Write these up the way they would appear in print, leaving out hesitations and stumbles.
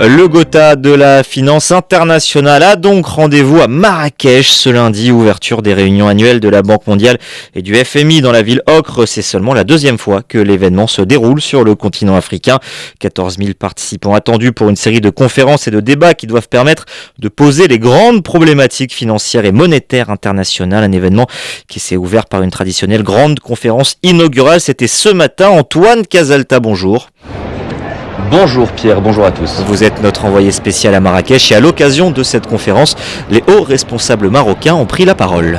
Le Gotha de la finance internationale a donc rendez-vous à Marrakech ce lundi, ouverture des réunions annuelles de la Banque mondiale et du FMI dans la ville ocre. C'est seulement la deuxième fois que l'événement se déroule sur le continent africain. 14 000 participants attendus pour une série de conférences et de débats qui doivent permettre de poser les grandes problématiques financières et monétaires internationales. Un événement qui s'est ouvert par une traditionnelle grande conférence inaugurale. C'était ce matin. Antoine Casalta, bonjour. Bonjour Pierre, bonjour à tous. Vous êtes notre envoyé spécial à Marrakech et à l'occasion de cette conférence, les hauts responsables marocains ont pris la parole.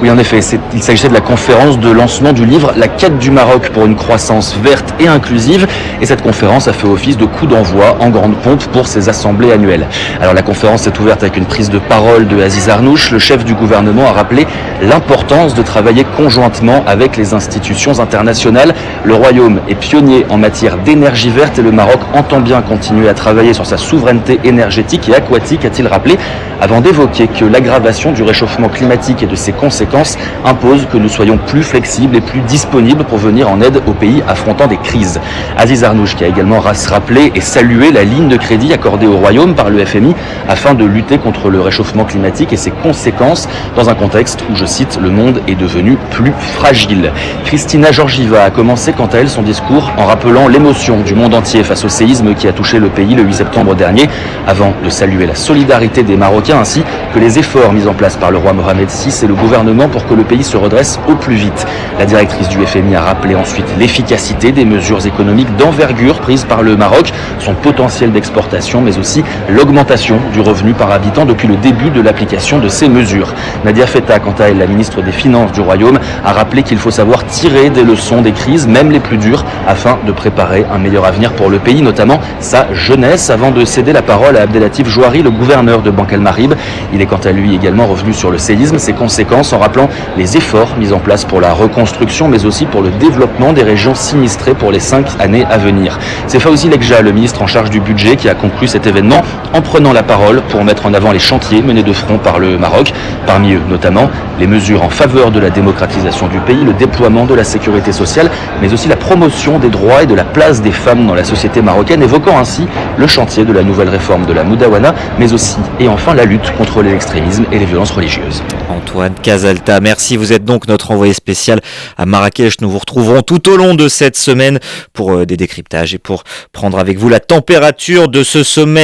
Oui, en effet, il s'agissait de la conférence de lancement du livre « La quête du Maroc pour une croissance verte et inclusive ». Et cette conférence a fait office de coup d'envoi en grande pompe pour ces assemblées annuelles. Alors la conférence est ouverte avec une prise de parole de Aziz Arnouch. Le chef du gouvernement a rappelé l'importance de travailler conjointement avec les institutions internationales. Le Royaume est pionnier en matière d'énergie verte et le Maroc entend bien continuer à travailler sur sa souveraineté énergétique et aquatique, a-t-il rappelé, avant d'évoquer que l'aggravation du réchauffement climatique et de ses conséquences impose que nous soyons plus flexibles et plus disponibles pour venir en aide aux pays affrontant des crises. Aziz Arnouch qui a également rappelé et salué la ligne de crédit accordée au Royaume par le FMI afin de lutter contre le réchauffement climatique et ses conséquences dans un contexte où, je cite, le monde est devenu plus fragile. Kristina Georgieva a commencé quant à elle son discours en rappelant l'émotion du monde entier face au séisme qui a touché le pays le 8 septembre dernier, avant de saluer la solidarité des Marocains ainsi que les efforts mis en place par le roi Mohamed VI et le gouvernement pour que le pays se redresse au plus vite. La directrice du FMI a rappelé ensuite l'efficacité des mesures économiques d'envergure prises par le Maroc, son potentiel d'exportation, mais aussi l'augmentation du revenu par habitant depuis le début de l'application de ces mesures. Nadia Feta, quant à elle, la ministre des Finances du Royaume, a rappelé qu'il faut savoir tirer des leçons des crises, même les plus dures, afin de préparer un meilleur avenir pour le pays, notamment sa jeunesse, avant de céder la parole à Abdelatif Jouari, le gouverneur de Banque El Marib. Il est quant à lui également revenu sur le séisme, ses conséquences, en rappelant les efforts mis en place pour la reconstruction, mais aussi pour le développement des régions sinistrées pour les 5 années à venir. C'est Fawzi Lekja, le ministre en charge du budget, qui a conclu cet événement en prenant la parole pour mettre en avant les chantiers menés de front par le Maroc. Parmi eux, notamment, les mesures en faveur de la démocratisation du pays, le déploiement de la sécurité sociale, mais aussi la promotion des droits et de la place des femmes dans la société marocaine, évoquant ainsi le chantier de la nouvelle réforme de la Moudawana, mais aussi et enfin la lutte contre l'extrémisme et les violences religieuses. Antoine Casalta, merci. Vous êtes donc notre envoyé spécial à Marrakech. Nous vous retrouverons tout au long de cette semaine pour des décryptages et pour prendre avec vous la température de ce sommet.